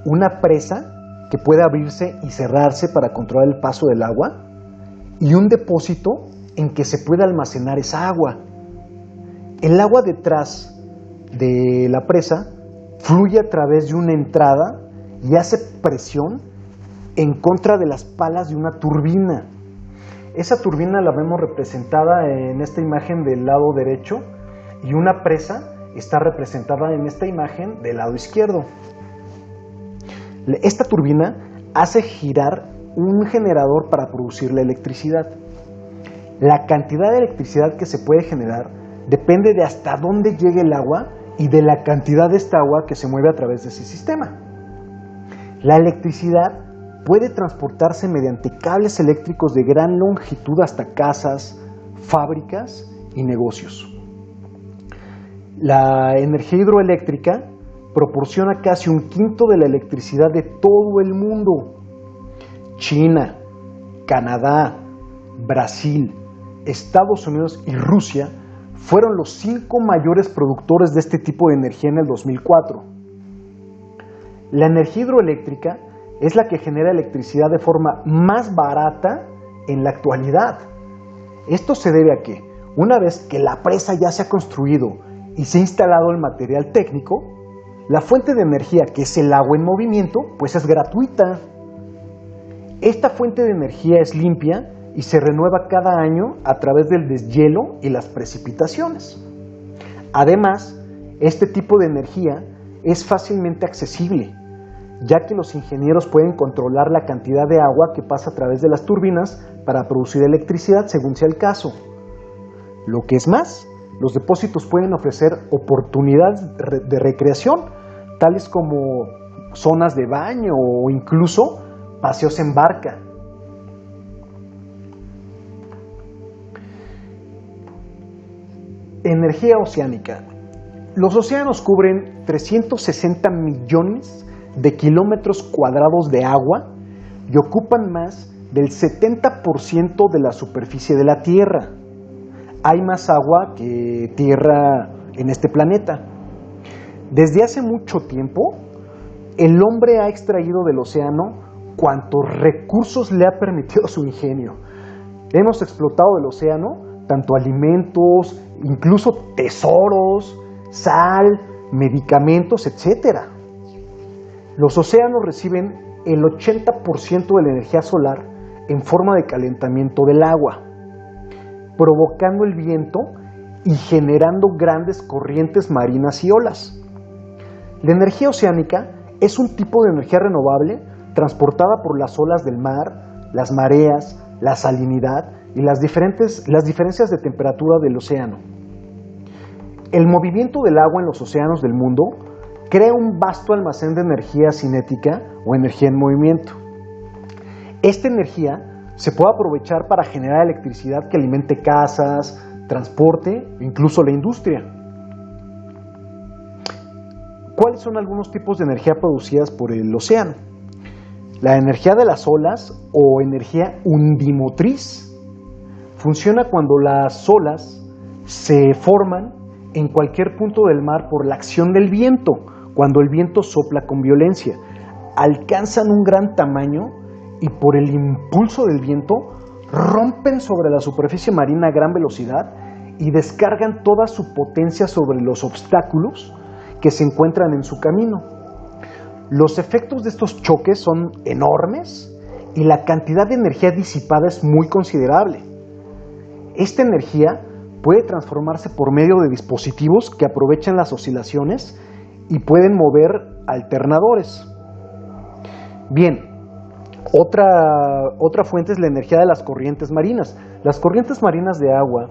una presa que puede abrirse y cerrarse para controlar el paso del agua y un depósito en que se puede almacenar esa agua. El agua detrás de la presa fluye a través de una entrada y hace presión en contra de las palas de una turbina. Esa turbina la vemos representada en esta imagen del lado derecho y una presa está representada en esta imagen del lado izquierdo. Esta turbina hace girar un generador para producir la electricidad. La cantidad de electricidad que se puede generar depende de hasta dónde llegue el agua y de la cantidad de esta agua que se mueve a través de ese sistema. La electricidad puede transportarse mediante cables eléctricos de gran longitud hasta casas, fábricas y negocios. La energía hidroeléctrica proporciona casi un quinto de la electricidad de todo el mundo. China, Canadá, Brasil, Estados Unidos y Rusia fueron los 5 mayores productores de este tipo de energía en el 2004. La energía hidroeléctrica es la que genera electricidad de forma más barata en la actualidad. Esto se debe a que, una vez que la presa ya se ha construido y se ha instalado el material técnico, la fuente de energía, que es el agua en movimiento, pues es gratuita. Esta fuente de energía es limpia y se renueva cada año a través del deshielo y las precipitaciones. Además, este tipo de energía es fácilmente accesible, ya que los ingenieros pueden controlar la cantidad de agua que pasa a través de las turbinas para producir electricidad según sea el caso. Lo que es más, los depósitos pueden ofrecer oportunidades de recreación, tales como zonas de baño o incluso paseos en barca. Energía oceánica. Los océanos cubren 360 millones de kilómetros cuadrados de agua y ocupan más del 70% de la superficie de la Tierra. Hay más agua que tierra en este planeta. Desde hace mucho tiempo, el hombre ha extraído del océano cuantos recursos le ha permitido su ingenio. Hemos explotado del océano tanto alimentos, incluso tesoros, sal, medicamentos, etc. Los océanos reciben el 80% de la energía solar en forma de calentamiento del agua, provocando el viento y generando grandes corrientes marinas y olas. La energía oceánica es un tipo de energía renovable transportada por las olas del mar, las mareas, la salinidad y las diferencias de temperatura del océano. El movimiento del agua en los océanos del mundo crea un vasto almacén de energía cinética o energía en movimiento. Esta energía se puede aprovechar para generar electricidad que alimente casas, transporte, incluso la industria. ¿Cuáles son algunos tipos de energía producidas por el océano? La energía de las olas o energía undimotriz funciona cuando las olas se forman en cualquier punto del mar por la acción del viento, cuando el viento sopla con violencia. Alcanzan un gran tamaño y por el impulso del viento rompen sobre la superficie marina a gran velocidad y descargan toda su potencia sobre los obstáculos que se encuentran en su camino. Los efectos de estos choques son enormes y la cantidad de energía disipada es muy considerable. Esta energía puede transformarse por medio de dispositivos que aprovechan las oscilaciones y pueden mover alternadores. Bien, otra fuente es la energía de las corrientes marinas. Las corrientes marinas de agua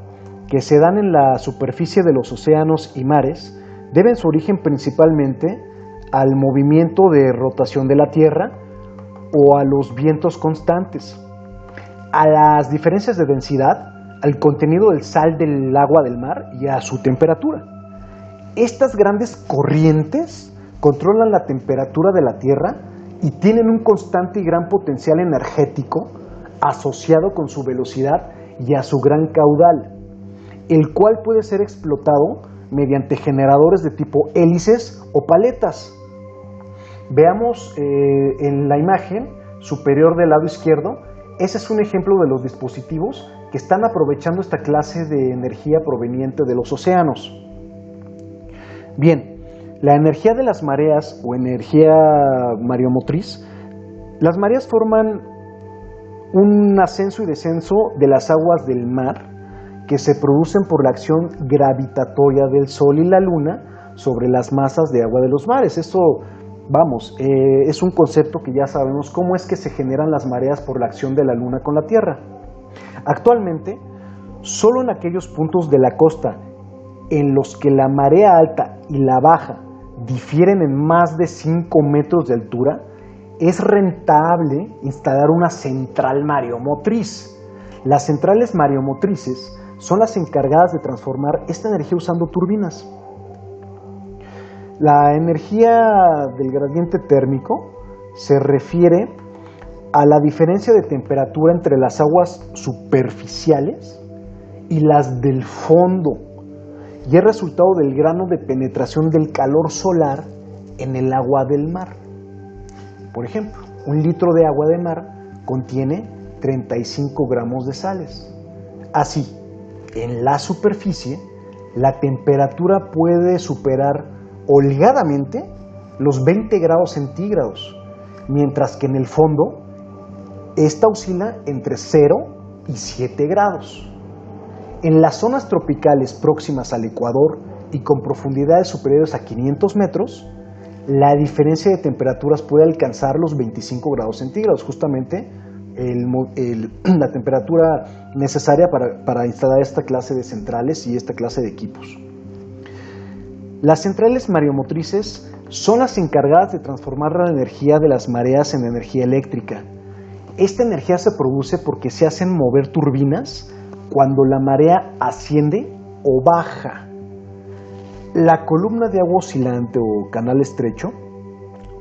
que se dan en la superficie de los océanos y mares deben su origen principalmente al movimiento de rotación de la Tierra o a los vientos constantes, a las diferencias de densidad, al contenido del sal del agua del mar y a su temperatura. Estas grandes corrientes controlan la temperatura de la Tierra y tienen un constante y gran potencial energético asociado con su velocidad y a su gran caudal, el cual puede ser explotado mediante generadores de tipo hélices o paletas. Veamos en la imagen superior del lado izquierdo, ese es un ejemplo de los dispositivos que están aprovechando esta clase de energía proveniente de los océanos. Bien, la energía de las mareas o energía mareomotriz, las mareas forman un ascenso y descenso de las aguas del mar que se producen por la acción gravitatoria del Sol y la Luna sobre las masas de agua de los mares. Esto, es un concepto que ya sabemos cómo es que se generan las mareas por la acción de la Luna con la Tierra. Actualmente, solo en aquellos puntos de la costa en los que la marea alta y la baja difieren en más de 5 metros de altura, es rentable instalar una central mareomotriz. Las centrales mareomotrices son las encargadas de transformar esta energía usando turbinas. La energía del gradiente térmico se refiere a la diferencia de temperatura entre las aguas superficiales y las del fondo, y es resultado del grado de penetración del calor solar en el agua del mar. Por ejemplo, un litro de agua de mar contiene 35 gramos de sales. Así, en la superficie, la temperatura puede superar holgadamente los 20 grados centígrados, mientras que en el fondo, esta oscila entre 0 y 7 grados. En las zonas tropicales próximas al Ecuador y con profundidades superiores a 500 metros, la diferencia de temperaturas puede alcanzar los 25 grados centígrados, justamente la temperatura necesaria para instalar esta clase de centrales y esta clase de equipos. Las centrales mareomotrices son las encargadas de transformar la energía de las mareas en energía eléctrica. Esta energía se produce porque se hacen mover turbinas cuando la marea asciende o baja. La columna de agua oscilante o canal estrecho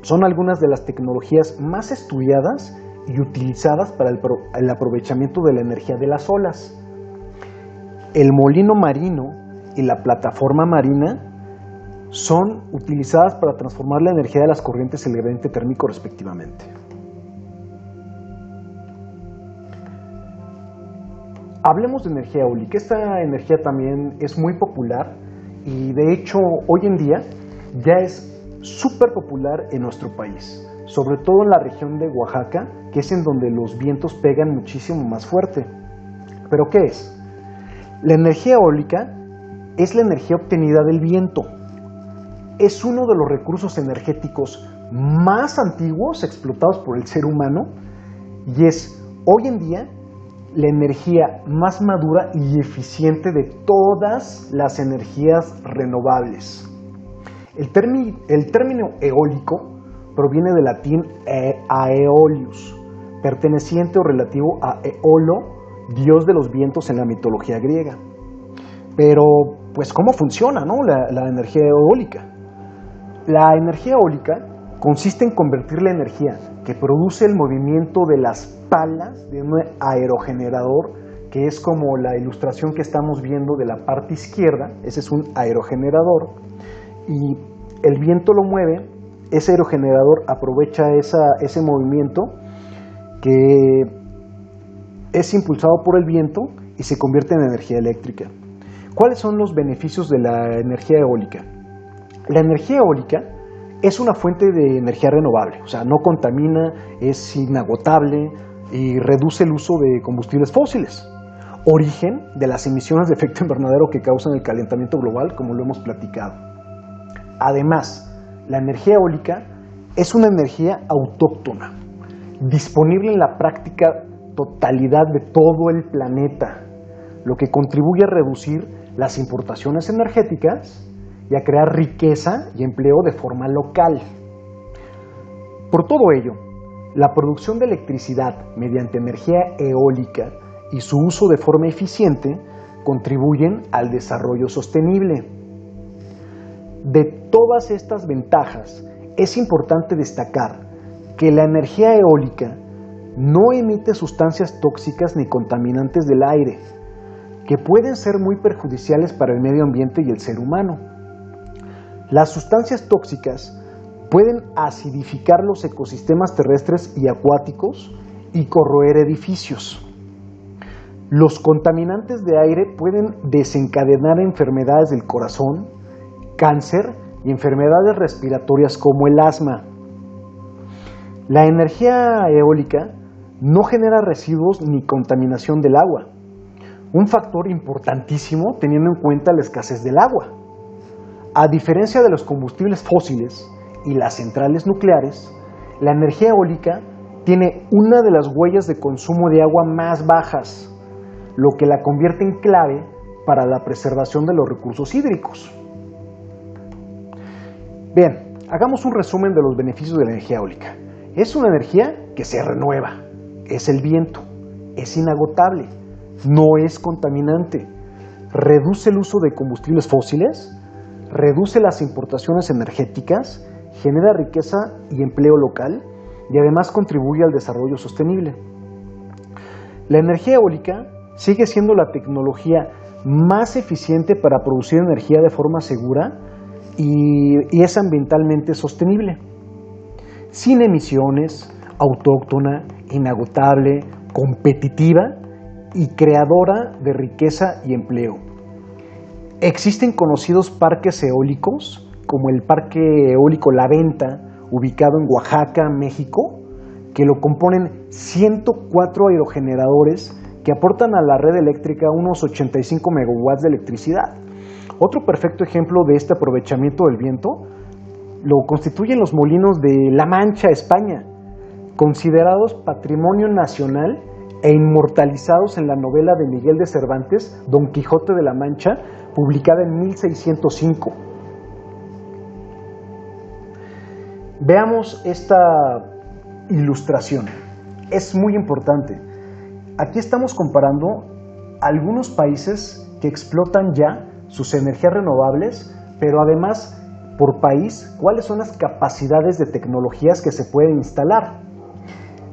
son algunas de las tecnologías más estudiadas y utilizadas para el aprovechamiento de la energía de las olas. El molino marino y la plataforma marina son utilizadas para transformar la energía de las corrientes y el gradiente térmico respectivamente. Hablemos de energía eólica. Esta energía también es muy popular y de hecho hoy en día ya es súper popular en nuestro país, sobre todo en la región de Oaxaca, que es en donde los vientos pegan muchísimo más fuerte. ¿Pero qué es? La energía eólica es la energía obtenida del viento. Es uno de los recursos energéticos más antiguos explotados por el ser humano y es hoy en día la energía más madura y eficiente de todas las energías renovables. El término eólico proviene del latín aeolius, perteneciente o relativo a Eolo, dios de los vientos en la mitología griega. Pero, pues, ¿cómo funciona, no, la energía eólica? La energía eólica consiste en convertir la energía que produce el movimiento de las palas de un aerogenerador, que es como la ilustración que estamos viendo de la parte izquierda. Ese es un aerogenerador y el viento lo mueve. Ese aerogenerador aprovecha ese movimiento que es impulsado por el viento y se convierte en energía eléctrica. ¿Cuáles son los beneficios de la energía eólica? La energía eólica es una fuente de energía renovable, o sea, no contamina, es inagotable y reduce el uso de combustibles fósiles, origen de las emisiones de efecto invernadero que causan el calentamiento global, como lo hemos platicado. Además, la energía eólica es una energía autóctona, disponible en la práctica totalidad de todo el planeta, lo que contribuye a reducir las importaciones energéticas y a crear riqueza y empleo de forma local. Por todo ello, la producción de electricidad mediante energía eólica y su uso de forma eficiente contribuyen al desarrollo sostenible. De todas estas ventajas, es importante destacar que la energía eólica no emite sustancias tóxicas ni contaminantes del aire, que pueden ser muy perjudiciales para el medio ambiente y el ser humano. Las sustancias tóxicas pueden acidificar los ecosistemas terrestres y acuáticos y corroer edificios. Los contaminantes de aire pueden desencadenar enfermedades del corazón, cáncer y enfermedades respiratorias como el asma. La energía eólica no genera residuos ni contaminación del agua, un factor importantísimo teniendo en cuenta la escasez del agua. A diferencia de los combustibles fósiles y las centrales nucleares, la energía eólica tiene una de las huellas de consumo de agua más bajas, lo que la convierte en clave para la preservación de los recursos hídricos. Bien, hagamos un resumen de los beneficios de la energía eólica. Es una energía que se renueva, es el viento, es inagotable, no es contaminante, reduce el uso de combustibles fósiles, reduce las importaciones energéticas, genera riqueza y empleo local y además contribuye al desarrollo sostenible. La energía eólica sigue siendo la tecnología más eficiente para producir energía de forma segura y es ambientalmente sostenible, sin emisiones, autóctona, inagotable, competitiva y creadora de riqueza y empleo. Existen conocidos parques eólicos, como el Parque Eólico La Venta, ubicado en Oaxaca, México, que lo componen 104 aerogeneradores que aportan a la red eléctrica unos 85 megawatts de electricidad. Otro perfecto ejemplo de este aprovechamiento del viento lo constituyen los molinos de La Mancha, España, considerados patrimonio nacional e inmortalizados en la novela de Miguel de Cervantes, Don Quijote de la Mancha, publicada en 1605. Veamos esta ilustración. Es muy importante. Aquí estamos comparando algunos países que explotan ya sus energías renovables, pero además, por país, cuáles son las capacidades de tecnologías que se pueden instalar.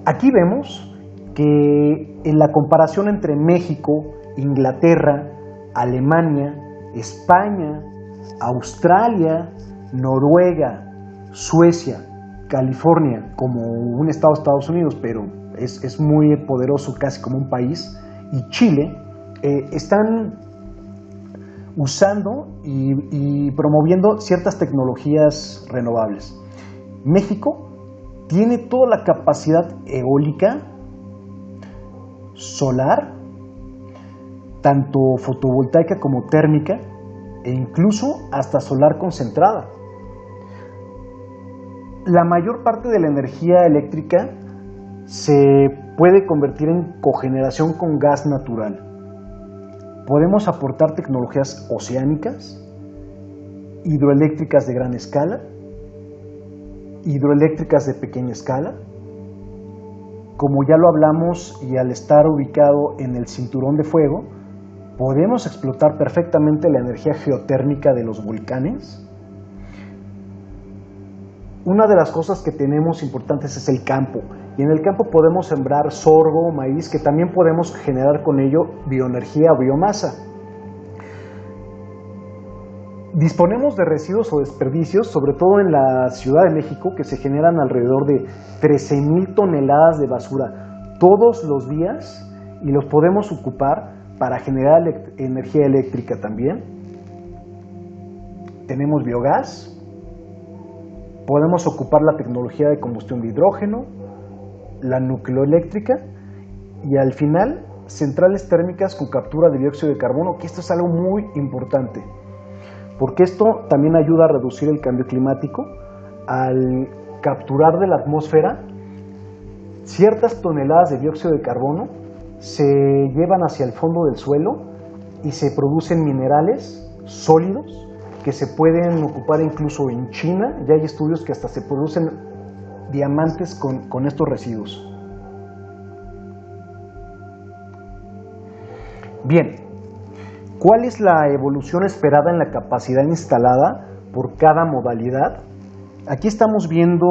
Aquí vemos que en la comparación entre México, Inglaterra, Alemania, España, Australia, Noruega, Suecia, California, como un estado de Estados Unidos, pero es muy poderoso, casi como un país, y Chile, están usando y promoviendo ciertas tecnologías renovables. México tiene toda la capacidad eólica, solar, tanto fotovoltaica como térmica, e incluso hasta solar concentrada. La mayor parte de la energía eléctrica se puede convertir en cogeneración con gas natural. Podemos aportar tecnologías oceánicas, hidroeléctricas de gran escala, hidroeléctricas de pequeña escala. Como ya lo hablamos, y al estar ubicado en el cinturón de fuego, podemos explotar perfectamente la energía geotérmica de los volcanes. Una de las cosas que tenemos importantes es el campo, y en el campo podemos sembrar sorgo, maíz, que también podemos generar con ello bioenergía o biomasa. Disponemos de residuos o desperdicios, sobre todo en la Ciudad de México, que se generan alrededor de 13,000 toneladas de basura todos los días, y los podemos ocupar para generar energía eléctrica también. Tenemos biogás. Podemos ocupar la tecnología de combustión de hidrógeno, la nucleoeléctrica y al final centrales térmicas con captura de dióxido de carbono, que esto es algo muy importante, porque esto también ayuda a reducir el cambio climático. Al capturar de la atmósfera ciertas toneladas de dióxido de carbono, se llevan hacia el fondo del suelo y se producen minerales sólidos que se pueden ocupar incluso en China. Ya hay estudios que hasta se producen diamantes con estos residuos. Bien, ¿cuál es la evolución esperada en la capacidad instalada por cada modalidad? Aquí estamos viendo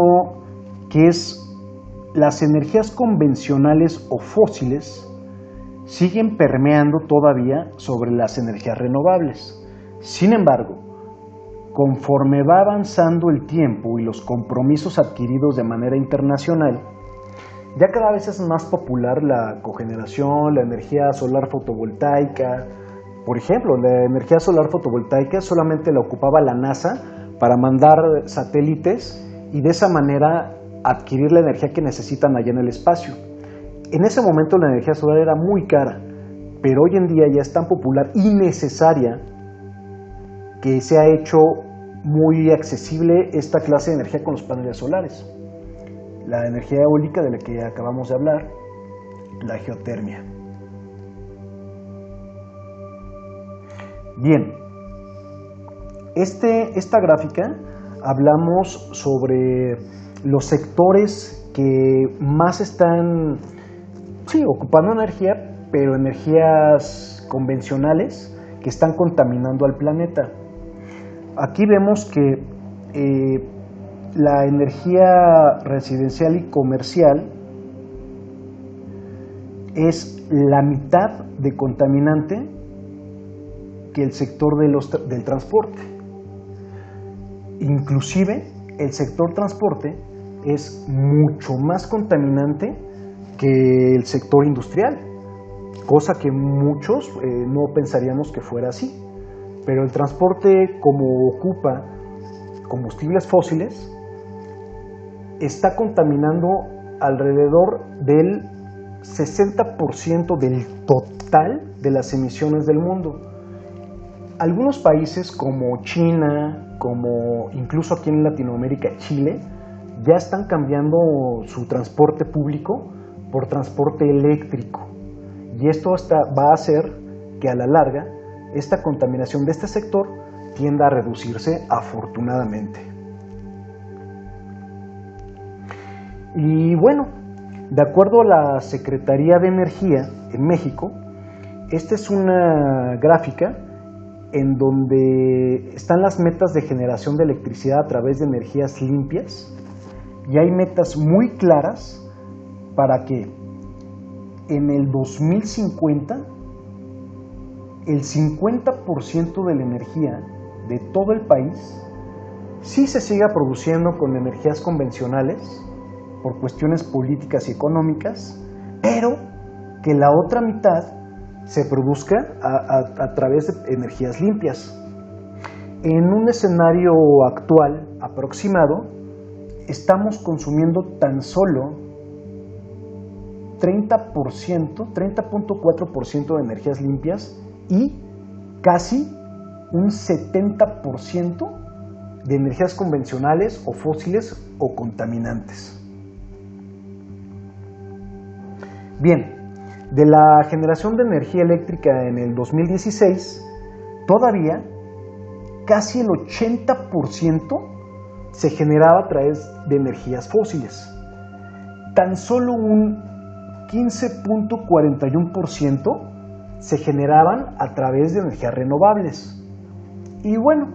que las energías convencionales o fósiles siguen permeando todavía sobre las energías renovables. Sin embargo, conforme va avanzando el tiempo y los compromisos adquiridos de manera internacional, ya cada vez es más popular la cogeneración, la energía solar fotovoltaica. Por ejemplo, la energía solar fotovoltaica solamente la ocupaba la NASA para mandar satélites y de esa manera adquirir la energía que necesitan allá en el espacio. En ese momento la energía solar era muy cara, pero hoy en día ya es tan popular y necesaria que se ha hecho muy accesible esta clase de energía con los paneles solares. La energía eólica de la que acabamos de hablar, la geotermia. Bien, esta gráfica hablamos sobre los sectores que más están ocupando energía, pero energías convencionales que están contaminando al planeta. Aquí vemos que la energía residencial y comercial es la mitad de contaminante que el sector del transporte. Inclusive el sector transporte es mucho más contaminante que el sector industrial, cosa que muchos no pensaríamos que fuera así. Pero el transporte, como ocupa combustibles fósiles, está contaminando alrededor del 60% del total de las emisiones del mundo. Algunos países como China, como incluso aquí en Latinoamérica, Chile, ya están cambiando su transporte público por transporte eléctrico. Y esto va a hacer que a la larga esta contaminación de este sector tienda a reducirse afortunadamente. Y bueno, de acuerdo a la Secretaría de Energía en México, esta es una gráfica en donde están las metas de generación de electricidad a través de energías limpias y hay metas muy claras para que en el 2050 el 50% de la energía de todo el país sí se siga produciendo con energías convencionales por cuestiones políticas y económicas, pero que la otra mitad se produzca a través de energías limpias. En un escenario actual aproximado, estamos consumiendo tan solo 30.4% de energías limpias y casi un 70% de energías convencionales o fósiles o contaminantes. Bien, de la generación de energía eléctrica en el 2016, todavía casi el 80% se generaba a través de energías fósiles. Tan solo un 15.41% se generaban a través de energías renovables. Y bueno,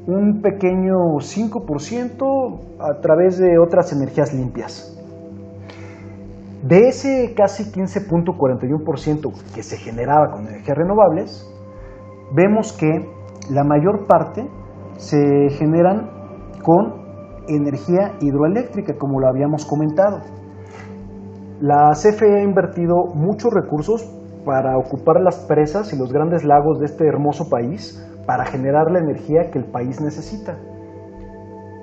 un pequeño 5% a través de otras energías limpias. De ese casi 15.41% que se generaba con energías renovables, vemos que la mayor parte se generan con energía hidroeléctrica, como lo habíamos comentado. La CFE ha invertido muchos recursos para ocupar las presas y los grandes lagos de este hermoso país para generar la energía que el país necesita.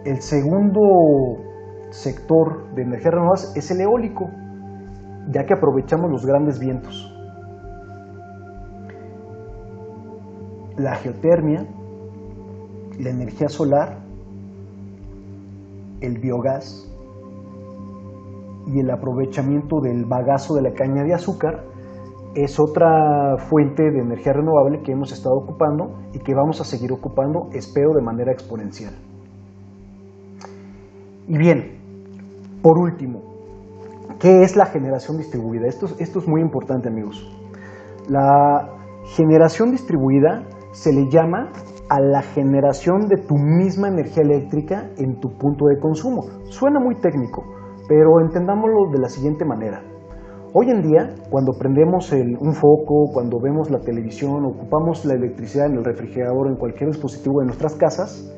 El segundo sector de energías renovables es el eólico, ya que aprovechamos los grandes vientos. La geotermia, la energía solar, el biogás y el aprovechamiento del bagazo de la caña de azúcar es otra fuente de energía renovable que hemos estado ocupando y que vamos a seguir ocupando, espero, de manera exponencial. Y bien, por último, ¿qué es la generación distribuida? Esto es muy importante, amigos. La generación distribuida se le llama a la generación de tu misma energía eléctrica en tu punto de consumo. Suena muy técnico, pero entendámoslo de la siguiente manera. Hoy en día, cuando prendemos un foco, cuando vemos la televisión, ocupamos la electricidad en el refrigerador, en cualquier dispositivo de nuestras casas,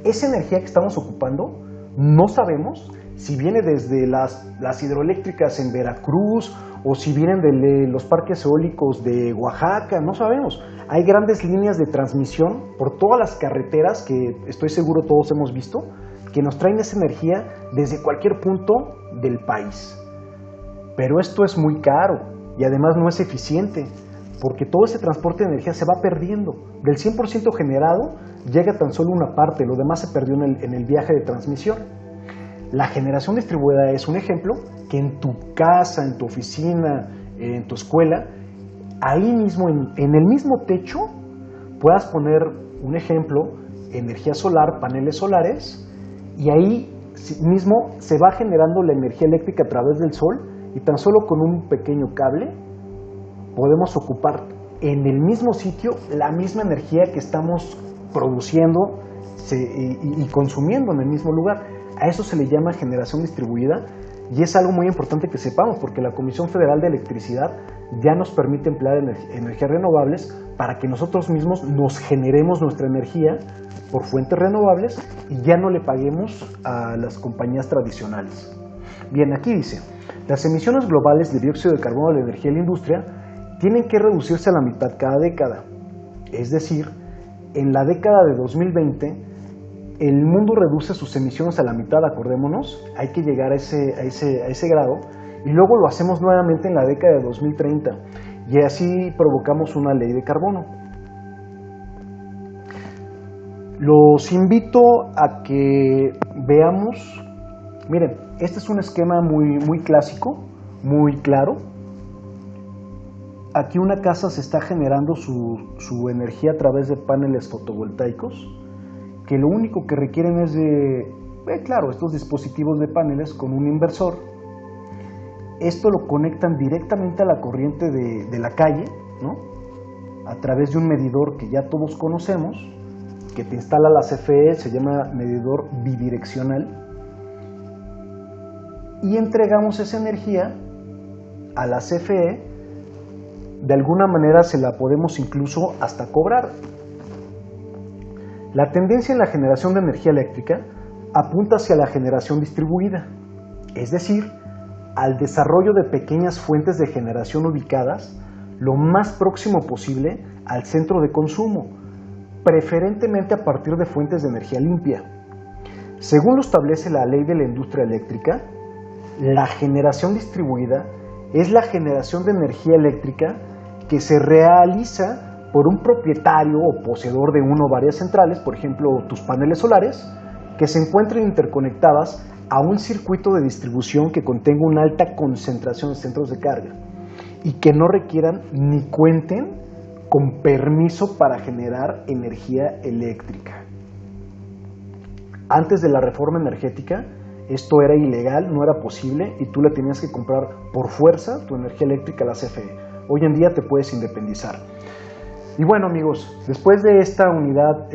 esa energía que estamos ocupando, no sabemos si viene desde las hidroeléctricas en Veracruz o si vienen de los parques eólicos de Oaxaca, no sabemos. Hay grandes líneas de transmisión por todas las carreteras que estoy seguro todos hemos visto, que nos traen esa energía desde cualquier punto del país. Pero esto es muy caro y además no es eficiente, porque todo ese transporte de energía se va perdiendo. Del 100% generado, llega tan solo una parte, lo demás se perdió en el viaje de transmisión. La generación distribuida es un ejemplo que en tu casa, en tu oficina, en tu escuela, ahí mismo, en el mismo techo, puedas poner un ejemplo, energía solar, paneles solares, y ahí mismo se va generando la energía eléctrica a través del sol, y tan solo con un pequeño cable podemos ocupar en el mismo sitio la misma energía que estamos produciendo y consumiendo en el mismo lugar. A eso se le llama generación distribuida y es algo muy importante que sepamos porque la Comisión Federal de Electricidad ya nos permite emplear energías renovables para que nosotros mismos nos generemos nuestra energía por fuentes renovables y ya no le paguemos a las compañías tradicionales. Bien, aquí dice, las emisiones globales de dióxido de carbono de la energía de la industria tienen que reducirse a la mitad cada década. Es decir, en la década de 2020, el mundo reduce sus emisiones a la mitad, acordémonos, hay que llegar a ese grado, y luego lo hacemos nuevamente en la década de 2030, y así provocamos una ley de carbono. Los invito a que veamos, miren, este es un esquema muy clásico, muy claro. Aquí una casa se está generando su energía a través de paneles fotovoltaicos, que lo único que requieren es claro, estos dispositivos de paneles con un inversor. Esto lo conectan directamente a la corriente de la calle, ¿no? A través de un medidor que ya todos conocemos, que te instala la CFE, se llama medidor bidireccional, y entregamos esa energía a la CFE. De alguna manera se la podemos incluso hasta cobrar. La tendencia en la generación de energía eléctrica apunta hacia la generación distribuida, es decir, al desarrollo de pequeñas fuentes de generación ubicadas lo más próximo posible al centro de consumo, preferentemente a partir de fuentes de energía limpia. Según lo establece la Ley de la Industria Eléctrica, la generación distribuida es la generación de energía eléctrica que se realiza por un propietario o poseedor de una o varias centrales, por ejemplo, tus paneles solares, que se encuentren interconectadas a un circuito de distribución que contenga una alta concentración de centros de carga y que no requieran ni cuenten con permiso para generar energía eléctrica. Antes de la reforma energética, esto era ilegal, no era posible y tú le tenías que comprar por fuerza tu energía eléctrica a la CFE. Hoy en día te puedes independizar. Y bueno amigos, después de esta unidad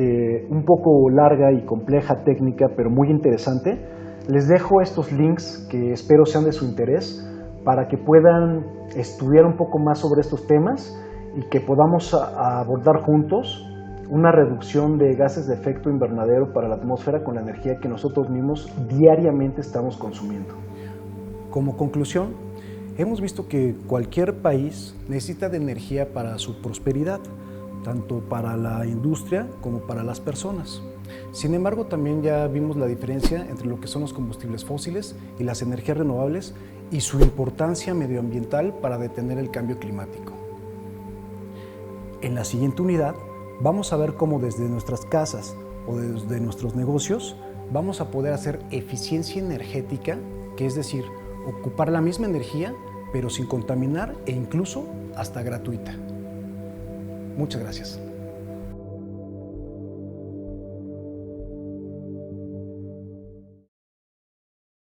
un poco larga y compleja técnica, pero muy interesante, les dejo estos links que espero sean de su interés para que puedan estudiar un poco más sobre estos temas y que podamos abordar juntos una reducción de gases de efecto invernadero para la atmósfera con la energía que nosotros mismos diariamente estamos consumiendo. Como conclusión, hemos visto que cualquier país necesita de energía para su prosperidad, tanto para la industria como para las personas. Sin embargo, también ya vimos la diferencia entre lo que son los combustibles fósiles y las energías renovables y su importancia medioambiental para detener el cambio climático. En la siguiente unidad, vamos a ver cómo desde nuestras casas o desde nuestros negocios vamos a poder hacer eficiencia energética, que es decir, ocupar la misma energía, pero sin contaminar e incluso hasta gratuita. Muchas gracias.